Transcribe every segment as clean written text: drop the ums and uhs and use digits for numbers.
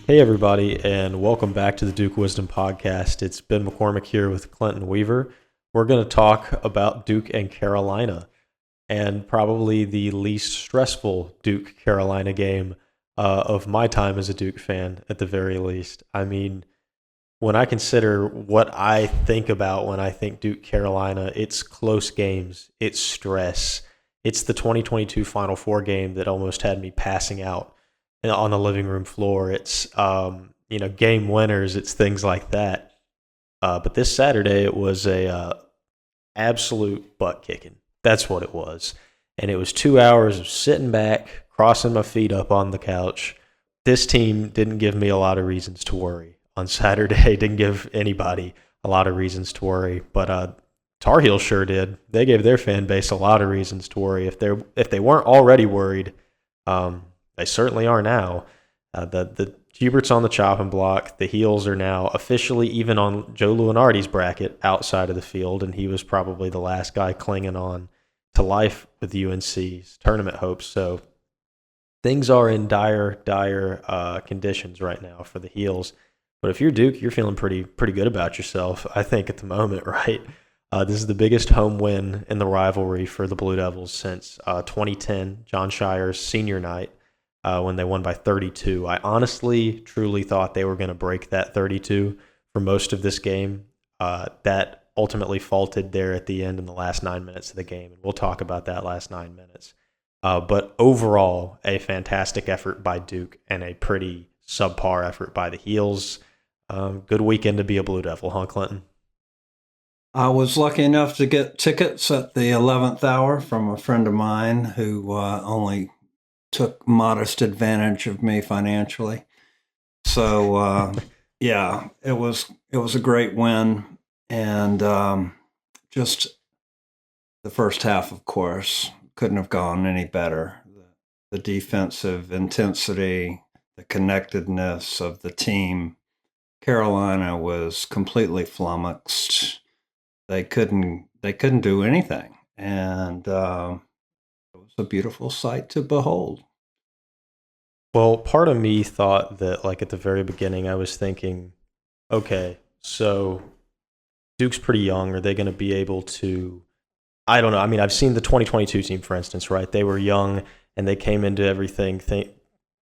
Hey, everybody, and welcome back to the Duke Wisdom Podcast. It's Ben McCormick here with Clinton Weaver. We're going to talk about Duke and Carolina, and probably the least stressful Duke Carolina game of my time as a Duke fan, at the very least. I mean, when I consider what I think about when I think Duke Carolina, it's close games, it's stress, it's the 2022 Final Four game that almost had me passing out on the living room floor. It's game winners. It's things like that. But this Saturday it was a absolute butt kicking. That's what it was, and it was 2 hours of sitting back, crossing my feet up on the couch. This team didn't give me a lot of reasons to worry on Saturday. Didn't give anybody a lot of reasons to worry, but Tar Heels sure did. They gave their fan base a lot of reasons to worry. If they weren't already worried, they certainly are now. The Hubert's on the chopping block. The Heels are now officially even on Joe Lunardi's bracket outside of the field, and he was probably the last guy clinging on to life with UNC's tournament hopes. So things are in dire conditions right now for the Heels. But if you're Duke, you're feeling pretty good about yourself, I think, at the moment, right? This is the biggest home win in the rivalry for the Blue Devils since 2010, John Shire's senior night, when they won by 32. I honestly, truly thought they were going to break that 32 for most of this game. That ultimately faltered there at the end in the last 9 minutes of the game, and we'll talk about that last 9 minutes. But overall, a fantastic effort by Duke and a pretty subpar effort by the Heels. Good weekend to be a Blue Devil, huh, Clinton? I was lucky enough to get tickets at the 11th hour from a friend of mine who only took modest advantage of me financially. So yeah, it was a great win, and just the first half, of course, couldn't have gone any better. The defensive intensity, the connectedness of the team. Carolina was completely flummoxed. They couldn't do anything, and it was a beautiful sight to behold. Well, part of me thought that, like, at the very beginning, I was thinking, okay, so Duke's pretty young. Are they going to be able to? I don't know. I mean, I've seen the 2022 team, for instance, right? They were young and they came into everything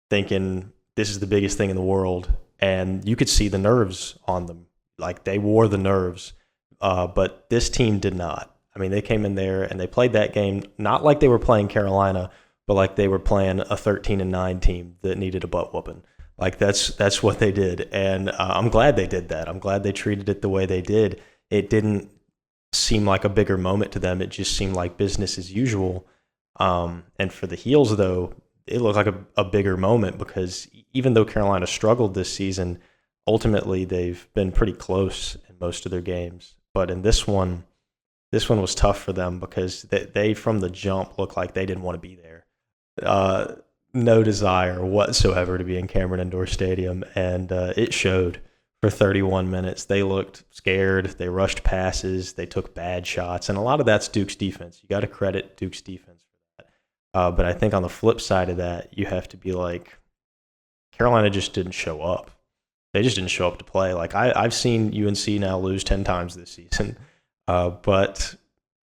thinking this is the biggest thing in the world. And you could see the nerves on them. Like, they wore the nerves. But this team did not. I mean, they came in there and they played that game not like they were playing Carolina, but like they were playing a 13-9 team that needed a butt whooping. Like, that's what they did, and I'm glad they did that. I'm glad they treated it the way they did. It didn't seem like a bigger moment to them. It just seemed like business as usual. And for the Heels, though, it looked like a bigger moment because even though Carolina struggled this season, ultimately they've been pretty close in most of their games. But in this one was tough for them because they from the jump looked like they didn't want to be there. No desire whatsoever to be in Cameron Indoor Stadium, and it showed for 31 minutes. They looked scared. They rushed passes. They took bad shots, and a lot of that's Duke's defense. You got to credit Duke's defense for that. But I think on the flip side of that, you have to be like, Carolina just didn't show up. They just didn't show up to play. Like, I've seen UNC now lose 10 times this season, but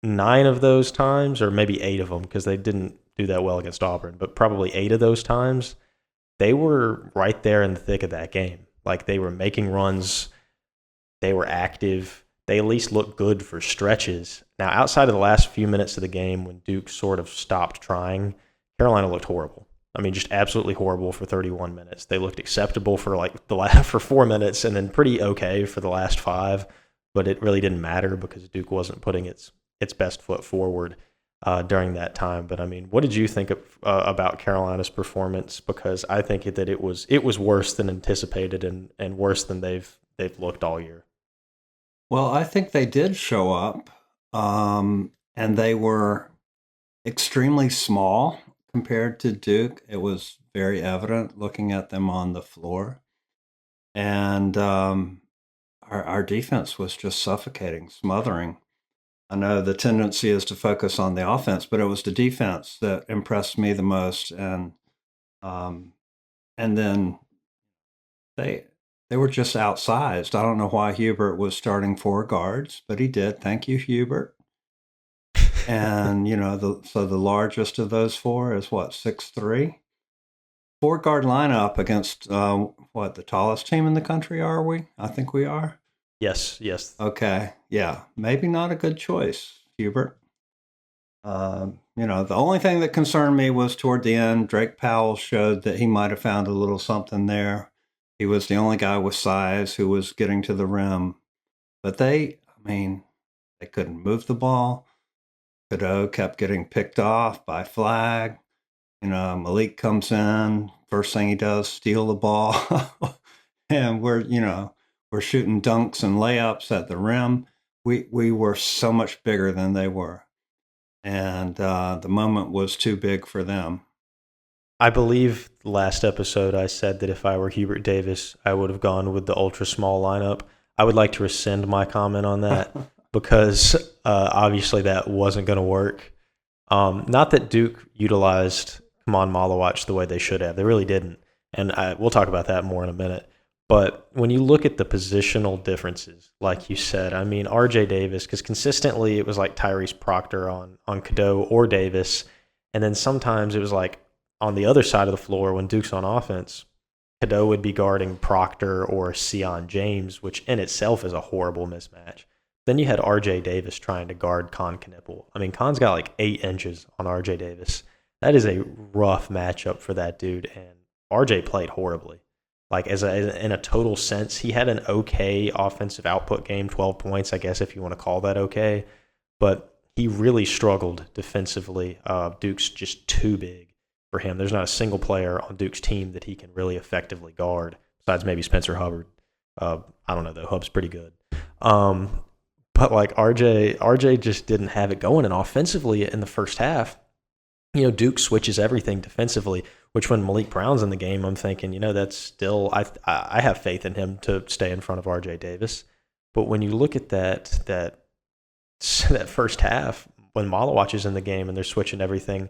9 of those times, or maybe 8 of them, because they didn't do that well against Auburn, but probably 8 of those times, they were right there in the thick of that game. Like, they were making runs. They were active. They at least looked good for stretches. Now, outside of the last few minutes of the game when Duke sort of stopped trying, Carolina looked horrible. I mean, just absolutely horrible for 31 minutes. They looked acceptable for for 4 minutes, and then pretty okay for the last 5. But it really didn't matter because Duke wasn't putting its best foot forward during that time. But I mean, what did you think about Carolina's performance? Because I think that it was worse than anticipated and worse than they've looked all year. Well, I think they did show up, and they were extremely small compared to Duke. It was very evident looking at them on the floor. And our defense was just suffocating, smothering. I know the tendency is to focus on the offense, but it was the defense that impressed me the most. Um, and then they were just outsized. I don't know why Hubert was starting 4 guards, but he did. Thank you, Hubert. And so the largest of those 4 is what, 6'3"? 4-guard lineup against the tallest team in the country, are we? I think we are. Yes. Okay, yeah, maybe not a good choice, Hubert. The only thing that concerned me was toward the end, Drake Powell showed that he might have found a little something there. He was the only guy with size who was getting to the rim. But they couldn't move the ball. Cadeau kept getting picked off by flag. Malik comes in, first thing he does, steal the ball. And we're shooting dunks and layups at the rim. We were so much bigger than they were. And the moment was too big for them. I believe last episode I said that if I were Hubert Davis, I would have gone with the ultra small lineup. I would like to rescind my comment on that because obviously that wasn't going to work. Not that Duke utilized Kaman Malawach the way they should have. They really didn't. And we'll talk about that more in a minute. But when you look at the positional differences, like you said, R.J. Davis, because consistently it was like Tyrese Proctor on Cadeau or Davis. And then sometimes it was like on the other side of the floor when Duke's on offense, Cadeau would be guarding Proctor or Sion James, which in itself is a horrible mismatch. Then you had R.J. Davis trying to guard Con Knipple. Con's got like 8 inches on R.J. Davis. That is a rough matchup for that dude, and R.J. played horribly. Like in a total sense, he had an okay offensive output game, 12 points, I guess if you want to call that okay. But he really struggled defensively. Duke's just too big for him. There's not a single player on Duke's team that he can really effectively guard, besides maybe Spencer Hubbard. I don't know, though. Hubb's pretty good. But like RJ just didn't have it going. And offensively in the first half, Duke switches everything defensively, which when Malik Brown's in the game, I'm thinking, that's still, I have faith in him to stay in front of R.J. Davis. But when you look at that first half, when Malawach is in the game and they're switching everything,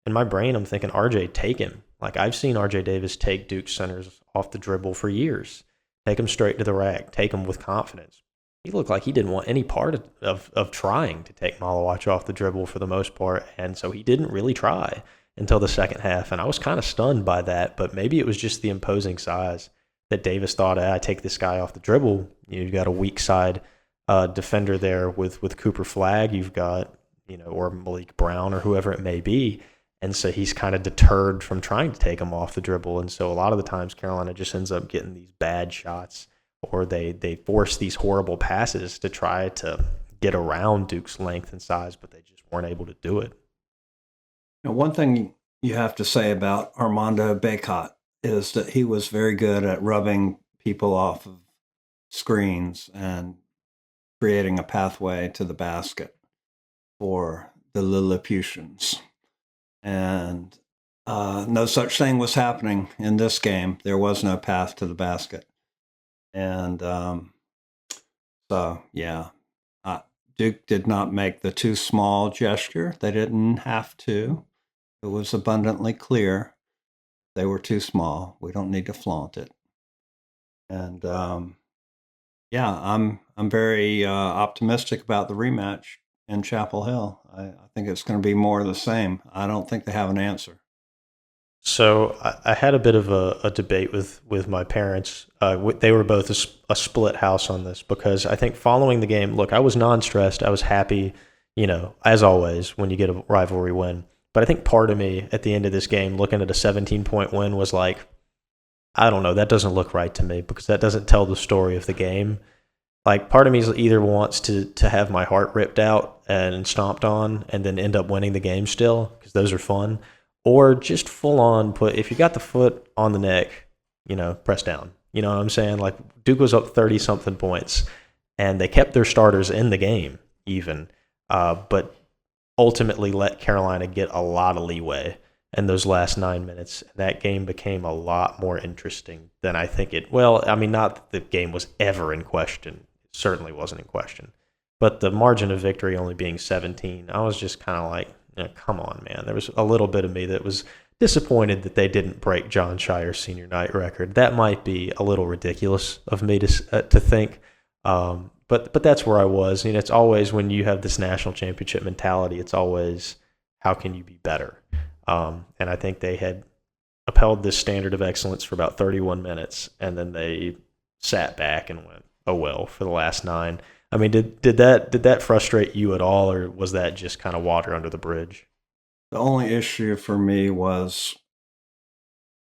in my brain, I'm thinking, R.J., take him. Like, I've seen R.J. Davis take Duke centers off the dribble for years. Take him straight to the rack. Take him with confidence. He looked like he didn't want any part of trying to take Malawach off the dribble for the most part, and so he didn't really try until the second half, and I was kind of stunned by that, but maybe it was just the imposing size that Davis thought, I take this guy off the dribble. You've got a weak side defender there with Cooper Flagg. You've got, or Malik Brown or whoever it may be, and so he's kind of deterred from trying to take him off the dribble, and so a lot of the times Carolina just ends up getting these bad shots, or they force these horrible passes to try to get around Duke's length and size, but they just weren't able to do it. One thing you have to say about Armando Bacot is that he was very good at rubbing people off of screens and creating a pathway to the basket for the Lilliputians. And no such thing was happening in this game. There was no path to the basket. And Duke did not make the too small gesture. They didn't have to. It was abundantly clear they were too small. We don't need to flaunt it. And I'm very optimistic about the rematch in Chapel Hill. I think it's going to be more of the same. I don't think they have an answer. So I had a bit of a debate with my parents. They were both a split house on this because I think following the game, look, I was non-stressed. I was happy, as always, when you get a rivalry win. But I think part of me at the end of this game, looking at a 17-point win, was like, I don't know, that doesn't look right to me because that doesn't tell the story of the game. Like, part of me either wants to have my heart ripped out and stomped on and then end up winning the game still because those are fun. Or just full on if you got the foot on the neck, press down. You know what I'm saying? Like Duke was up 30-something points, and they kept their starters in the game even, but ultimately let Carolina get a lot of leeway in those last 9 minutes. That game became a lot more interesting than I think it. Well, not that the game was ever in question. It certainly wasn't in question. But the margin of victory only being 17, I was just kind of like, come on, man. There was a little bit of me that was disappointed that they didn't break John Shire's senior night record. That might be a little ridiculous of me to think, but that's where I was. It's always when you have this national championship mentality, it's always how can you be better? And I think they had upheld this standard of excellence for about 31 minutes, and then they sat back and went, oh well, for the last 9. I mean, did that frustrate you at all, or was that just kind of water under the bridge? The only issue for me was,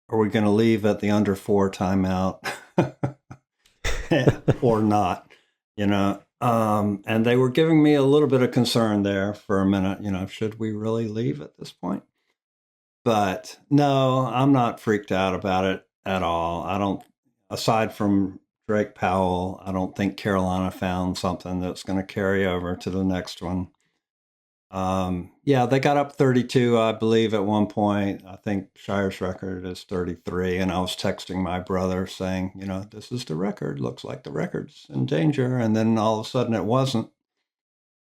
are we going to leave at the under 4 timeout or not? And they were giving me a little bit of concern there for a minute. Should we really leave at this point? But no, I'm not freaked out about it at all. I don't, aside from Drake Powell, I don't think Carolina found something that's going to carry over to the next one. Yeah, they got up 32, I believe, at one point. I think Shire's record is 33. And I was texting my brother saying, this is the record. Looks like the record's in danger. And then all of a sudden it wasn't.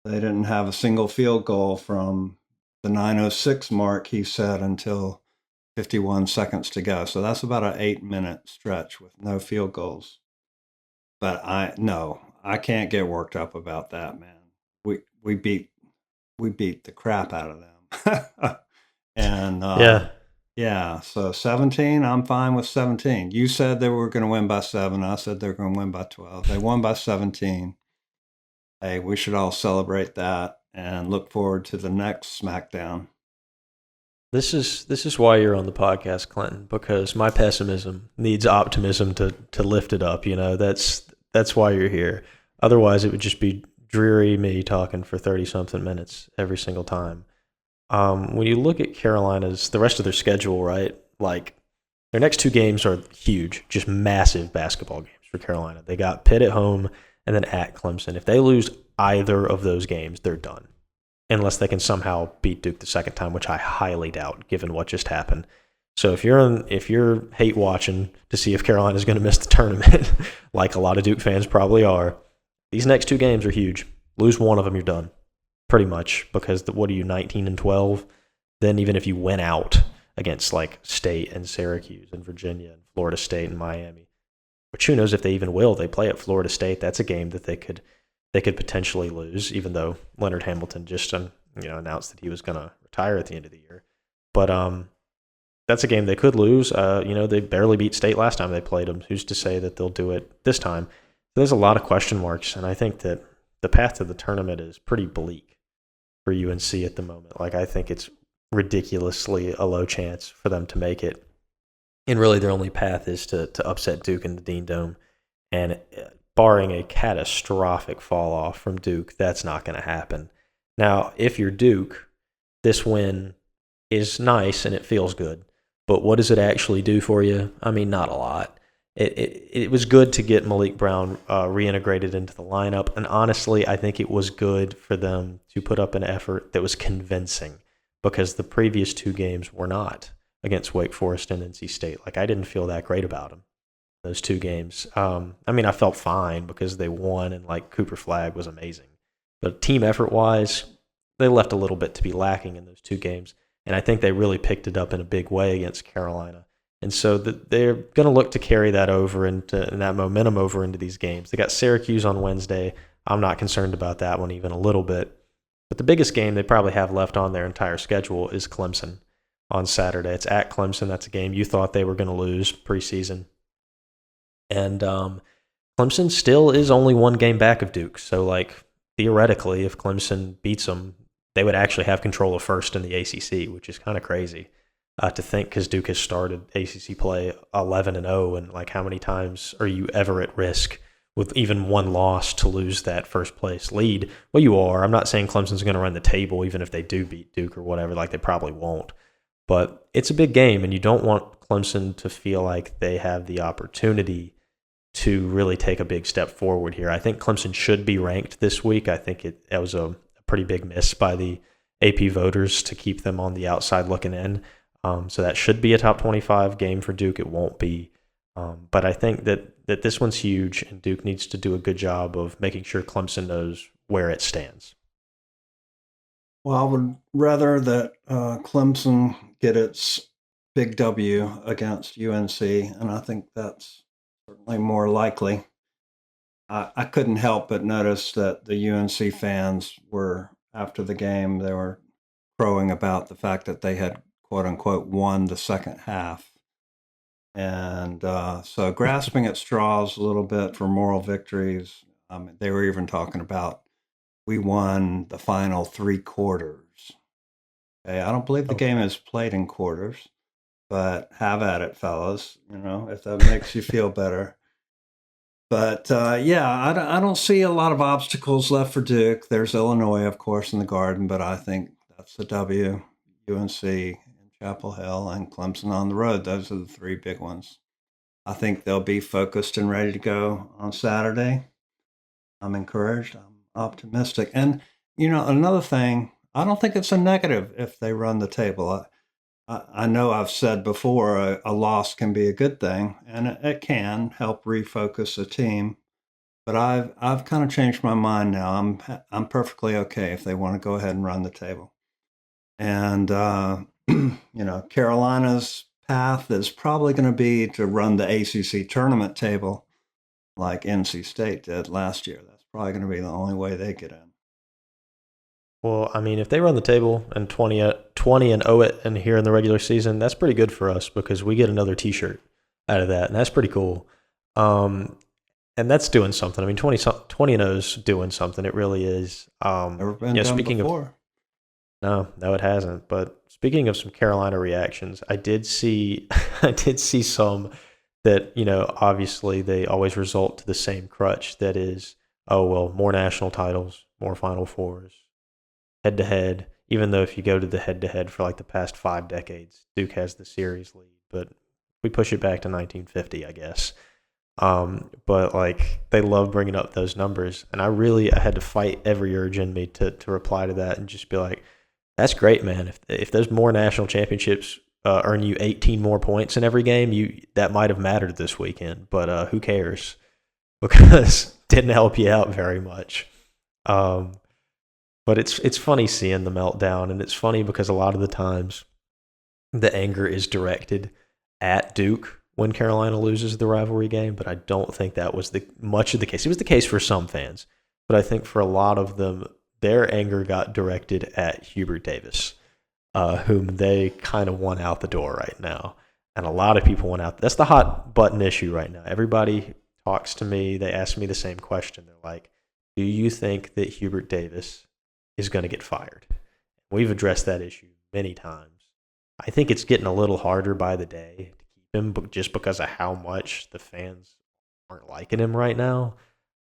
They didn't have a single field goal from the 9:06 mark, he said, until 51 seconds to go. So that's about an 8-minute stretch with no field goals. But I can't get worked up about that, man. We beat the crap out of them. And yeah, so 17, I'm fine with 17. You said they were going to win by 7. I said they're going to win by 12. They won by 17. Hey, we should all celebrate that and look forward to the next SmackDown. This is why you're on the podcast, Clinton, because my pessimism needs optimism to lift it up. That's why you're here. Otherwise, it would just be dreary me talking for 30-something minutes every single time. When you look at the rest of their schedule, right, like their next 2 games are huge, just massive basketball games for Carolina. They got Pitt at home and then at Clemson. If they lose either of those games, they're done, unless they can somehow beat Duke the second time, which I highly doubt, given what just happened. So if you're hate watching to see if Carolina's going to miss the tournament, like a lot of Duke fans probably are, these next 2 games are huge. Lose one of them, you're done, pretty much, because what are you, 19-12? Then even if you win out against like State and Syracuse and Virginia and Florida State and Miami, which who knows if they even will. They play at Florida State. That's a game that they could potentially lose, even though Leonard Hamilton just announced that he was going to retire at the end of the year. But that's a game they could lose. They barely beat State last time they played them. Who's to say that they'll do it this time? There's a lot of question marks, and I think that the path to the tournament is pretty bleak for UNC at the moment. Like, I think it's ridiculously a low chance for them to make it. And really their only path is to upset Duke in the Dean Dome. And barring a catastrophic fall off from Duke, that's not going to happen. Now, if you're Duke, this win is nice and it feels good. But what does it actually do for you? I mean, not a lot. It was good to get Malik Brown reintegrated into the lineup. And honestly, I think it was good for them to put up an effort that was convincing, because the previous 2 games were not, against Wake Forest and NC State. Like, I didn't feel that great about them, those 2 games. I felt fine because they won, and like Cooper Flagg was amazing. But team effort-wise, they left a little bit to be lacking in those 2 games. And I think they really picked it up in a big way against Carolina. And so they're going to look to carry that over and that momentum over into these games. They got Syracuse on Wednesday. I'm not concerned about that one even a little bit. But the biggest game they probably have left on their entire schedule is Clemson on Saturday. It's at Clemson. That's a game you thought they were going to lose preseason. And Clemson still is only 1 game back of Duke. So, like, theoretically, if Clemson beats them, they would actually have control of first in the ACC, which is kind of crazy to think, because Duke has started ACC play 11-0, and like, how many times are you ever at risk with even 1 loss to lose that first place lead? Well, you are. I'm not saying Clemson's going to run the table even if they do beat Duke or whatever. Like, they probably won't. But it's a big game, and you don't want Clemson to feel like they have the opportunity to really take a big step forward here. I think Clemson should be ranked this week. I think that was a pretty big miss by the AP voters to keep them on the outside looking in. So that should be a top 25 game for Duke. It won't be. But I think that this one's huge, and Duke needs to do a good job of making sure Clemson knows where it stands. Well, I would rather that Clemson get its big W against UNC, and I think that's certainly more likely. I couldn't help but notice that the UNC fans were, after the game, they were crowing about the fact that they had, quote unquote, won the second half. And so grasping at straws a little bit for moral victories. They were even talking about we won the final three quarters. Okay, I don't believe the game is played in quarters, but have at it, fellas. If that makes you feel better. But yeah, I don't see a lot of obstacles left for Duke. There's Illinois, of course, in the Garden, but I think that's the W. UNC in Chapel Hill and Clemson on the road. Those are the three big ones. I think they'll be focused and ready to go on Saturday. I'm encouraged. I'm optimistic. And, another thing, I don't think it's a negative if they run the table. I know I've said before a loss can be a good thing, and it can help refocus a team. But I've kind of changed my mind now. I'm perfectly okay if they want to go ahead and run the table. And Carolina's path is probably going to be to run the ACC tournament table like NC State did last year. That's probably going to be the only way they get in. Well, I mean, if they run the table and 20 and 0 it and here in the regular season, that's pretty good for us because we get another T-shirt out of that, and that's pretty cool. And that's doing something. I mean, 20 and 0 is doing something. It really is. Never been done before. No, it hasn't. But speaking of some Carolina reactions, I did see some that, obviously they always result to the same crutch. That is, oh, well, more national titles, more Final Fours, head-to-head. Even though if you go to the head-to-head for like the past 5 decades, Duke has the series lead. But we push it back to 1950, I guess. But like they love bringing up those numbers. And I had to fight every urge in me to reply to that and just be like, that's great, man. If those more national championships earn you 18 more points in every game, that might have mattered this weekend. But who cares? Because it didn't help you out very much. But it's funny seeing the meltdown, and it's funny because a lot of the times the anger is directed at Duke when Carolina loses the rivalry game, but I don't think that was much of the case. It was the case for some fans, but I think for a lot of them, their anger got directed at Hubert Davis, whom they kind of want out the door right now. And a lot of people want out. That's the hot button issue right now. Everybody talks to me. They ask me the same question. They're like, do you think that Hubert Davis is going to get fired? We've addressed that issue many times. I think it's getting a little harder by the day to keep him, but just because of how much the fans aren't liking him right now.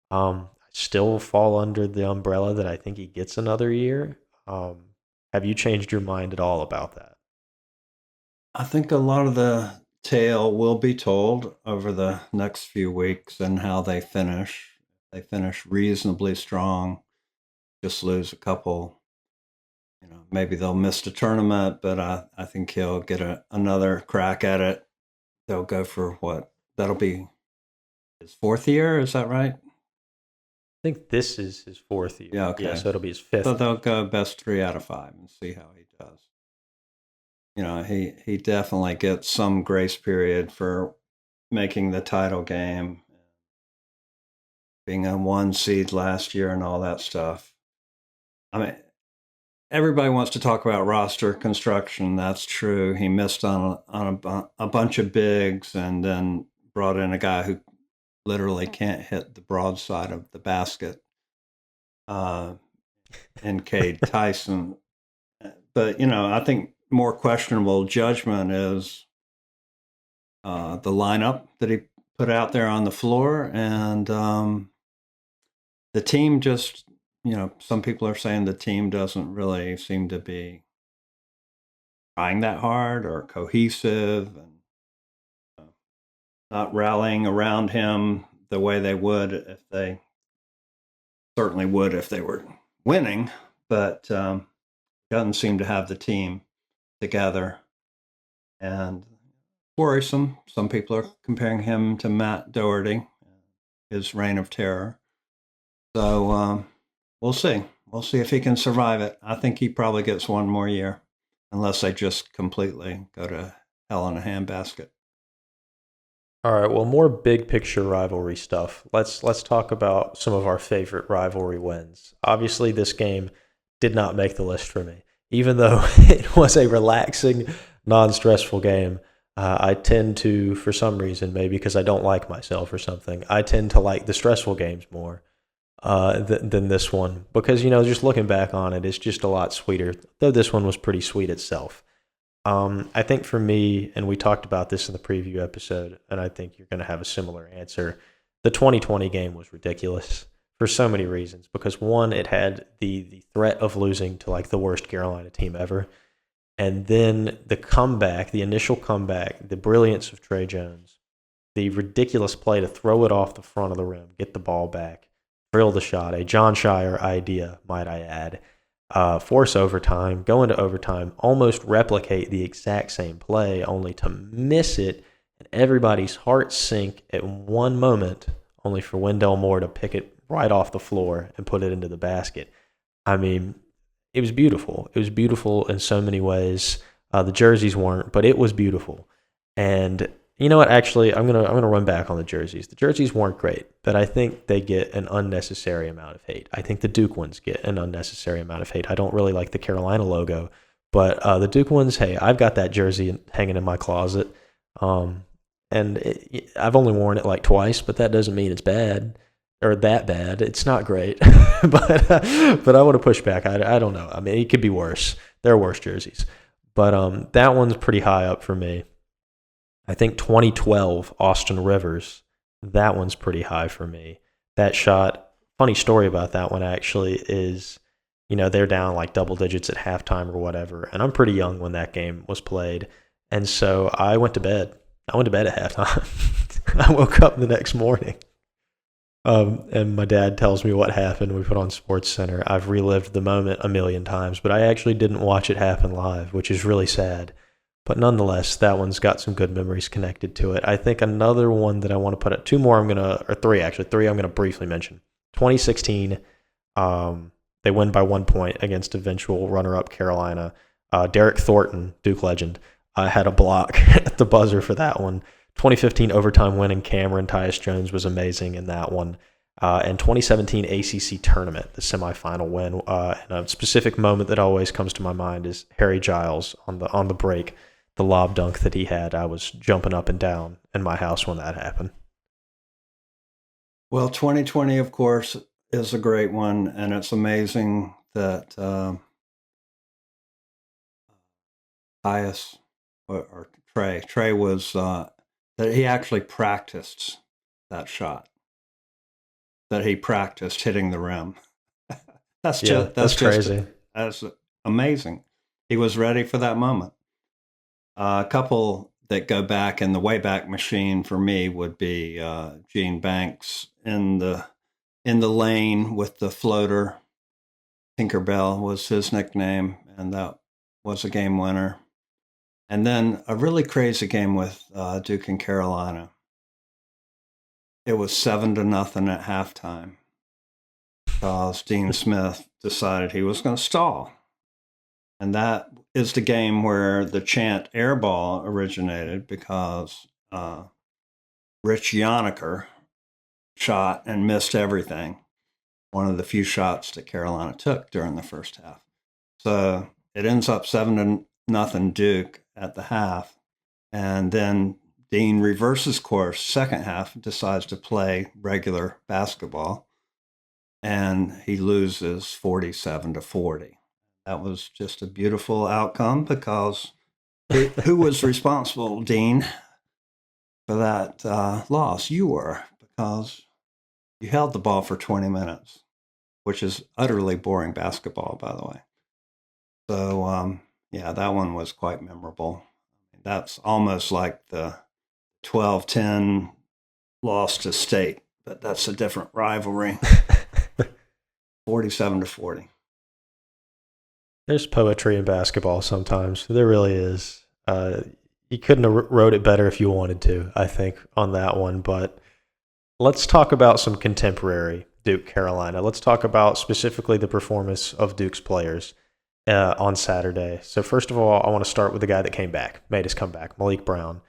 I still fall under the umbrella that I think he gets another year. Have you changed your mind at all about that? I think a lot of the tale will be told over the next few weeks and how they finish. They finish reasonably strong, just lose a couple. Maybe they'll miss the tournament, but I think he'll get another crack at it. They'll go for what? That'll be his 4th year, is that right? I think this is his 4th year. Yeah, okay. Yeah, so it'll be his 5th. So they'll go best 3 out of 5 and see how he does. He definitely gets some grace period for making the title game, being a 1 seed last year and all that stuff. I mean, everybody wants to talk about roster construction. That's true. He missed on a bunch of bigs and then brought in a guy who literally can't hit the broadside of the basket, and Cade Tyson. But, I think more questionable judgment is the lineup that he put out there on the floor. And the team just, some people are saying the team doesn't really seem to be trying that hard or cohesive and not rallying around him the way they would if they certainly would if they were winning, but doesn't seem to have the team together. And worrisome. Some people are comparing him to Matt Doherty, his reign of terror. So we'll see. We'll see if he can survive it. I think he probably gets one more year, unless they just completely go to hell in a handbasket. All right, well, more big picture rivalry stuff. Let's talk about some of our favorite rivalry wins. Obviously, this game did not make the list for me, even though it was a relaxing, non-stressful game. I tend to, for some reason, maybe because I don't like myself or something, I tend to like the stressful games more than this one because just looking back on it, it's just a lot sweeter. Though this one was pretty sweet itself. I think for me, and we talked about this in the preview episode, and I think you're going to have a similar answer. The 2020 game was ridiculous for so many reasons. Because one, it had the threat of losing to like the worst Carolina team ever, and then the comeback, the initial comeback, the brilliance of Trey Jones, the ridiculous play to throw it off the front of the rim, get the ball back, drill the shot, a John Shire idea, might I add. Force overtime, go into overtime, almost replicate the exact same play, only to miss it, and everybody's hearts sink at one moment, only for Wendell Moore to pick it right off the floor and put it into the basket. I mean, it was beautiful. It was beautiful in so many ways. The jerseys weren't, but it was beautiful. And you know what? Actually, I'm gonna run back on the jerseys. The jerseys weren't great, but I think they get an unnecessary amount of hate. I think the Duke ones get an unnecessary amount of hate. I don't really like the Carolina logo, but the Duke ones, hey, I've got that jersey hanging in my closet, and I've only worn it like twice, but that doesn't mean it's bad or that bad. It's not great, but I want to push back. I don't know. I mean, it could be worse. There are worse jerseys, but that one's pretty high up for me. I think 2012 Austin Rivers, that one's pretty high for me. That shot, funny story about that one actually is, they're down like double digits at halftime or whatever, and I'm pretty young when that game was played, and so I went to bed. I went to bed at halftime. I woke up the next morning, and my dad tells me what happened. We put on SportsCenter. I've relived the moment a million times, but I actually didn't watch it happen live, which is really sad. But nonetheless, that one's got some good memories connected to it. I think another one that I want to put at three I'm going to briefly mention. 2016, they win by 1 point against eventual runner-up Carolina. Derek Thornton, Duke legend, had a block at the buzzer for that one. 2015 overtime win in Cameron, Tyus Jones was amazing in that one. And 2017 ACC tournament, the semifinal win. And a specific moment that always comes to my mind is Harry Giles on the break. The lob dunk that he had, I was jumping up and down in my house when that happened. Well, 2020, of course, is a great one, and it's amazing that Tyus or Trey was that he actually practiced that shot. That he practiced hitting the rim. That's crazy. That's amazing. He was ready for that moment. A couple that go back in the Wayback Machine for me would be Gene Banks in the lane with the floater. Tinkerbell was his nickname, and that was a game winner. And then a really crazy game with Duke and Carolina. It was 7-0 at halftime because Dean Smith decided he was going to stall. And that is the game where the chant airball originated because Rich Yoniker shot and missed everything. One of the few shots that Carolina took during the first half. So it ends up 7-0 Duke at the half. And then Dean reverses course, second half, decides to play regular basketball. And he loses 47-40. That was just a beautiful outcome because who was responsible, Dean, for that loss? You were, because you held the ball for 20 minutes, which is utterly boring basketball, by the way. So, that one was quite memorable. That's almost like the 12-10 loss to State, but that's a different rivalry. 47-40. There's poetry in basketball sometimes. There really is. You couldn't have wrote it better if you wanted to, I think, on that one. But let's talk about some contemporary Duke Carolina. Let's talk about specifically the performance of Duke's players. on Saturday. So first of all, I want to start with the guy that came back, made his comeback, Malik Brown.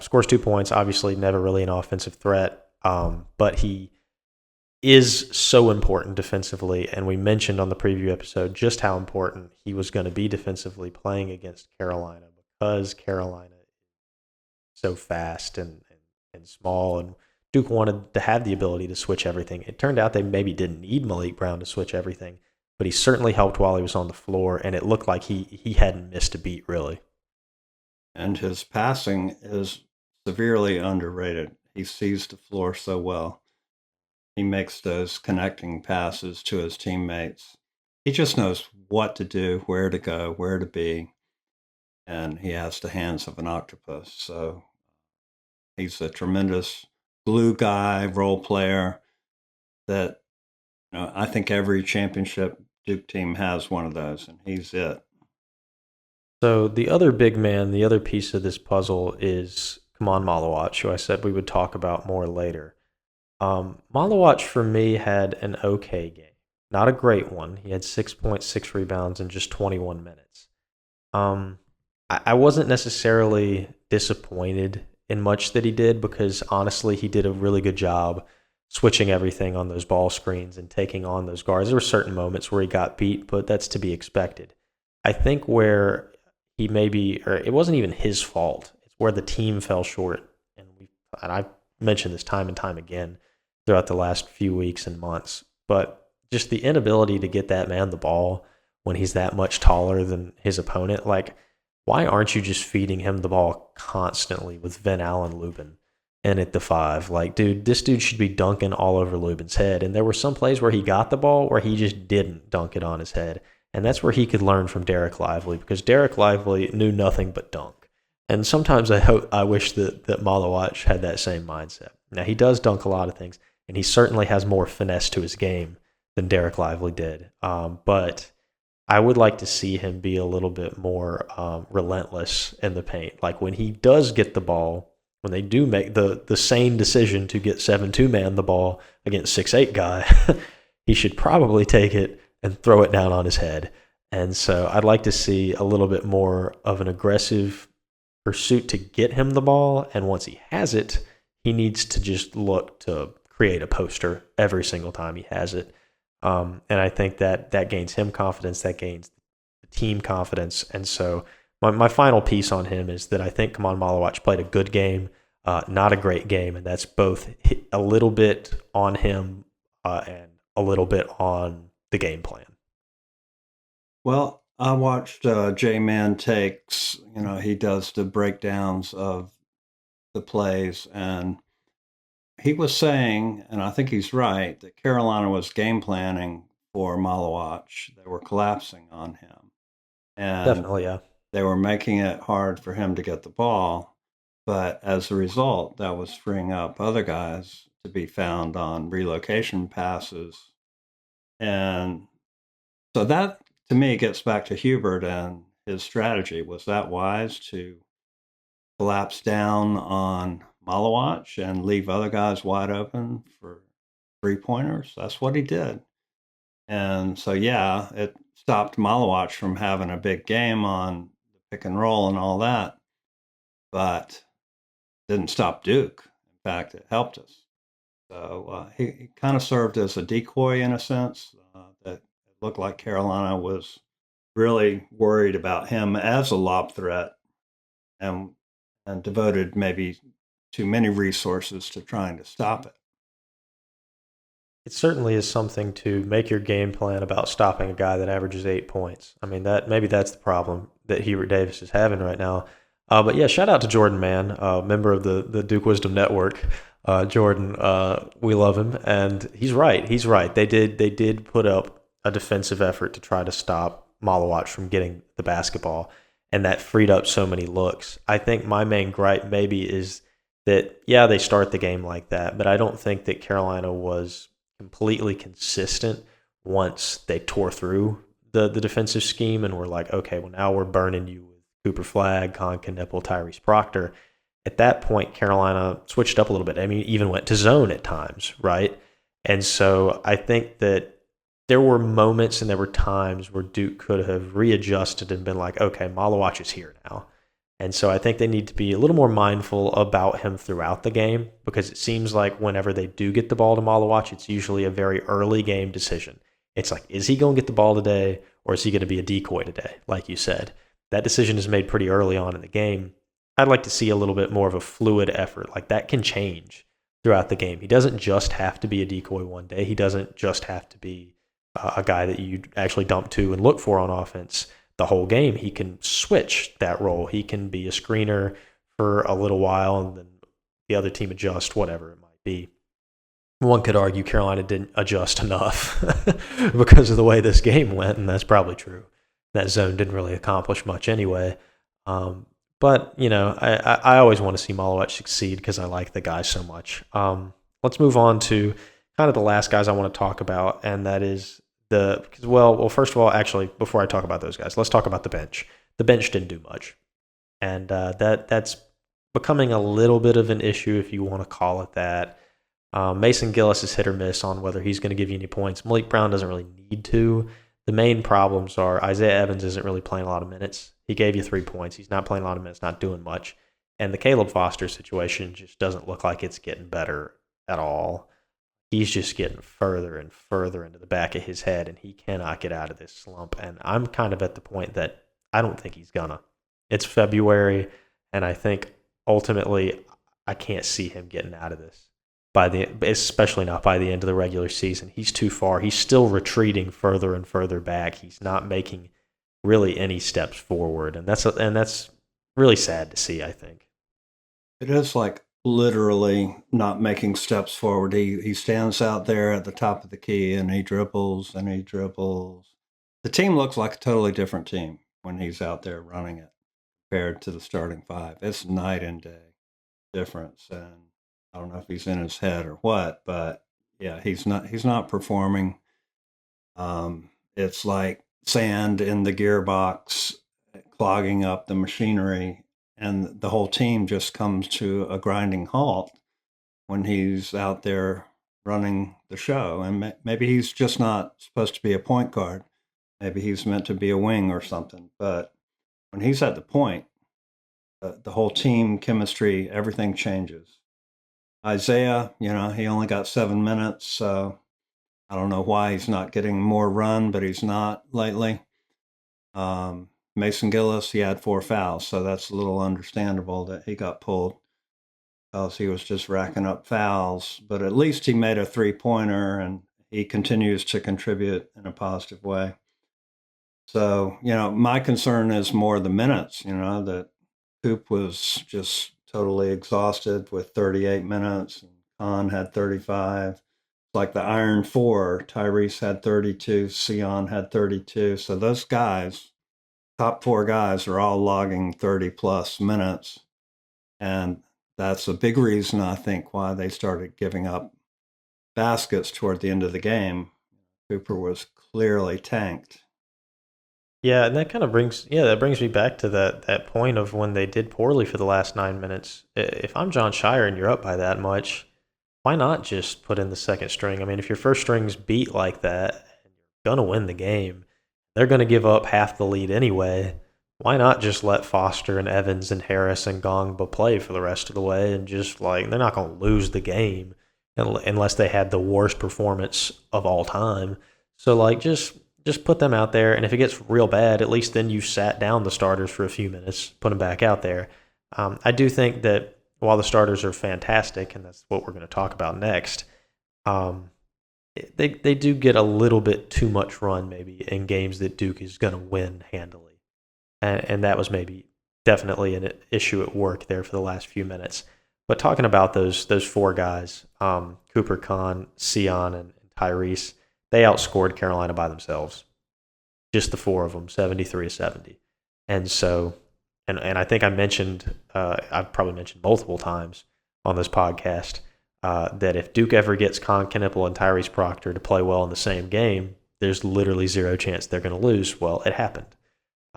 Scores 2 points, obviously never really an offensive threat, but he is so important defensively, and we mentioned on the preview episode just how important he was going to be defensively playing against Carolina because Carolina is so fast and small, and Duke wanted to have the ability to switch everything. It turned out they maybe didn't need Malik Brown to switch everything, but he certainly helped while he was on the floor, and it looked like he hadn't missed a beat, really. And his passing is severely underrated. He sees the floor so well. He makes those connecting passes to his teammates. He just knows what to do, where to go, where to be, and he has the hands of an octopus. So he's a tremendous glue guy, role player that I think every championship Duke team has one of those, and he's it. So the other big man, the other piece of this puzzle is Kaman Malawach, who I said we would talk about more later. Malawach for me had an okay game, not a great one. He had 6.6 rebounds in just 21 minutes. I wasn't necessarily disappointed in much that he did because honestly, he did a really good job switching everything on those ball screens and taking on those guards. There were certain moments where he got beat, but that's to be expected. I think where he maybe, or it wasn't even his fault, it's where the team fell short. And I've mentioned this time and time again throughout the last few weeks and months, but just the inability to get that man the ball when he's that much taller than his opponent, like, why aren't you just feeding him the ball constantly with Van Allen Lubin and at the 5? Like, dude, this dude should be dunking all over Lubin's head. And there were some plays where he got the ball where he just didn't dunk it on his head. And that's where he could learn from Derek Lively because Derek Lively knew nothing but dunk. And sometimes I wish that Malawach had that same mindset. Now, he does dunk a lot of things, and he certainly has more finesse to his game than Derek Lively did. But I would like to see him be a little bit more relentless in the paint. Like when he does get the ball, when they do make the sane decision to get 7-2 man the ball against 6'8 guy, he should probably take it and throw it down on his head. And so I'd like to see a little bit more of an aggressive pursuit to get him the ball. And once he has it, he needs to just look to create a poster every single time he has it. And I think that gains him confidence, that gains the team confidence. And so my final piece on him is that I think Kaman Malawach played a good game, not a great game, and that's both a little bit on him and a little bit on the game plan. Well, I watched J-Man Takes. He does the breakdowns of the plays, and he was saying, and I think he's right, that Carolina was game planning for Malawach. They were collapsing on him. And Definitely, yeah. they were making it hard for him to get the ball. But as a result, that was freeing up other guys to be found on relocation passes. And so that, to me, gets back to Hubert and his strategy. Was that wise to collapse down on Malawach and leave other guys wide open for 3-pointers? That's what he did. And so, yeah, it stopped Malawach from having a big game on the pick and roll and all that, but didn't stop Duke. In fact, it helped us. So he kind of served as a decoy in a sense, that it looked like Carolina was really worried about him as a lob threat and devoted maybe too many resources to trying to stop it. It certainly is something to make your game plan about stopping a guy that averages 8 points. I mean, maybe that's the problem that Hubert Davis is having right now. But yeah, shout out to Jordan Mann, member of the Duke Wisdom Network. Jordan, we love him, and he's right. He's right. They did put up a defensive effort to try to stop Malawach from getting the basketball, and that freed up so many looks. I think my main gripe maybe is that, yeah, they start the game like that, but I don't think that Carolina was completely consistent once they tore through the defensive scheme and were like, okay, well, now we're burning you with Cooper Flagg, Con Knippel, Tyrese Proctor. At that point, Carolina switched up a little bit. I mean, even went to zone at times, right? And so I think that there were moments and there were times where Duke could have readjusted and been like, okay, Malawach is here now. And so I think they need to be a little more mindful about him throughout the game, because it seems like whenever they do get the ball to Malawach, it's usually a very early game decision. It's like, is he going to get the ball today, or is he going to be a decoy today, like you said? That decision is made pretty early on in the game. I'd like to see a little bit more of a fluid effort. Like, that can change throughout the game. He doesn't just have to be a decoy one day. He doesn't just have to be a guy that you actually dump to and look for on offense the whole game. He can switch that role. He can be a screener for a little while and then the other team adjust, whatever it might be. One could argue Carolina didn't adjust enough because of the way this game went, and that's probably true. That zone didn't really accomplish much anyway. But, I always want to see Malawach succeed because I like the guy so much. Let's move on to kind of the last guys I want to talk about, and that is first of all, actually, before I talk about those guys, let's talk about the bench. The bench didn't do much, and that's becoming a little bit of an issue, if you want to call it that. Mason Gillis is hit or miss on whether he's going to give you any points. Malik Brown doesn't really need to. The main problems are Isaiah Evans isn't really playing a lot of minutes. He gave you 3 points. He's not playing a lot of minutes, not doing much. And the Caleb Foster situation just doesn't look like it's getting better at all. He's just getting further and further into the back of his head, and he cannot get out of this slump. And I'm kind of at the point that I don't think he's gonna. It's February, and I think ultimately I can't see him getting out of this especially not by the end of the regular season. He's too far. He's still retreating further and further back. He's not making really any steps forward, and that's really sad to see, I think. It is like literally not making steps forward. He stands out there at the top of the key and he dribbles and he dribbles. The team looks like a totally different team when he's out there running it compared to the starting five. It's night and day difference, and I don't know if he's in his head or what, but yeah, he's not performing. It's like sand in the gearbox clogging up the machinery, and the whole team just comes to a grinding halt when he's out there running the show. And maybe he's just not supposed to be a point guard. Maybe he's meant to be a wing or something. But when he's at the point, the whole team chemistry, everything changes. Isaiah, he only got 7 minutes, so I don't know why he's not getting more run, but he's not lately. Mason Gillis, he had 4 fouls, so that's a little understandable that he got pulled because he was just racking up fouls. But at least he made a 3-pointer, and he continues to contribute in a positive way. So, my concern is more the minutes, that Coop was just totally exhausted with 38 minutes, and Khan had 35. It's like the Iron Four. Tyrese had 32, Sion had 32. So those guys, top 4 guys, are all logging 30-plus minutes. And that's a big reason, I think, why they started giving up baskets toward the end of the game. Cooper was clearly tanked. Yeah, and that brings me back to that point of when they did poorly for the last 9 minutes. If I'm John Shire and you're up by that much, why not just put in the second string? I mean, if your first string's beat like that, and you're gonna win the game, they're gonna give up half the lead anyway. Why not just let Foster and Evans and Harris and Gongba play for the rest of the way, and just they're not gonna lose the game unless they had the worst performance of all time. So just put them out there, and if it gets real bad, at least then you sat down the starters for a few minutes, put them back out there. I do think that while the starters are fantastic, and that's what we're going to talk about next, they do get a little bit too much run maybe in games that Duke is going to win handily. And that was maybe definitely an issue at work there for the last few minutes. But talking about those 4 guys, Cooper, Khan, Sion, and Tyrese, they outscored Carolina by themselves. Just the 4 of them, 73-70. And so, and I think I've probably mentioned multiple times on this podcast that if Duke ever gets Con Knipple and Tyrese Proctor to play well in the same game, there's literally zero chance they're going to lose. Well, it happened.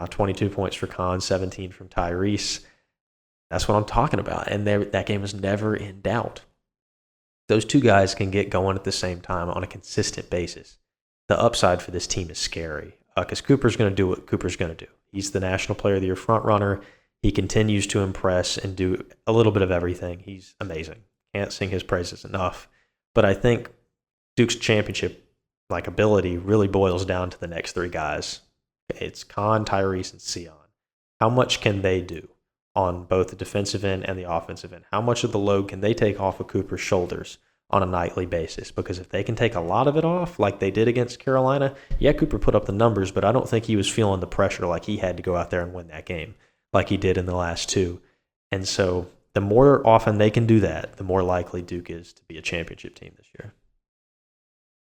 22 points for Con, 17 from Tyrese. That's what I'm talking about. And that game was never in doubt. Those 2 guys can get going at the same time on a consistent basis. the upside for this team is scary because Cooper's going to do what Cooper's going to do. He's the National Player of the Year front runner. He continues to impress and do a little bit of everything. He's amazing. Can't sing his praises enough. But I think Duke's championship ability really boils down to the next three guys. It's Khan, Tyrese, and Sion. How much can they do on both the defensive end and the offensive end? How much of the load can they take off of Cooper's shoulders on a nightly basis? Because if they can take a lot of it off, like they did against Carolina, yeah, Cooper put up the numbers, but I don't think he was feeling the pressure like he had to go out there and win that game like he did in the last two. And so the more often they can do that, the more likely Duke is to be a championship team this year.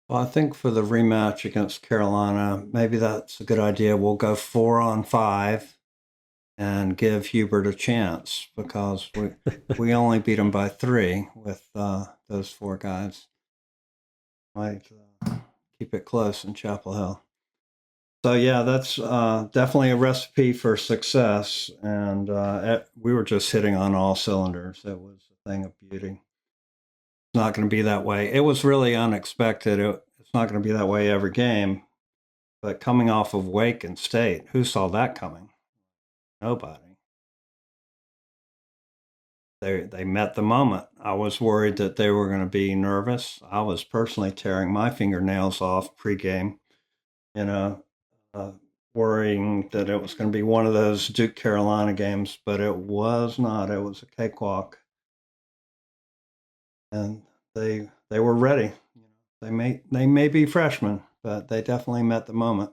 Well, I think for the rematch against Carolina, maybe that's a good idea. We'll go 4-on-5 and give Hubert a chance because we only beat him by 3 with those 4 guys. Might keep it close in Chapel Hill. So, yeah, that's definitely a recipe for success. And we were just hitting on all cylinders. It was a thing of beauty. It's not going to be that way. It was really unexpected. It's not going to be that way every game. But coming off of Wake and State, who saw that coming? Nobody. They met the moment. I was worried that they were going to be nervous. I was personally tearing my fingernails off pregame, worrying that it was going to be one of those Duke Carolina games, but it was not. It was a cakewalk, and they were ready. They may be freshmen, but they definitely met the moment.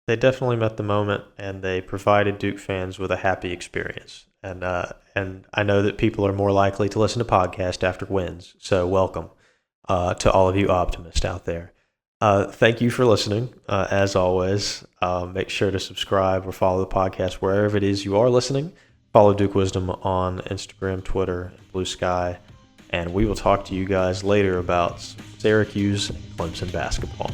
They definitely met the moment, and they provided Duke fans with a happy experience. And I know that people are more likely to listen to podcasts after wins, so welcome to all of you optimists out there. Thank you for listening. As always, make sure to subscribe or follow the podcast wherever it is you are listening. Follow Duke Wisdom on Instagram, Twitter, and Blue Sky, and we will talk to you guys later about Syracuse and Clemson basketball.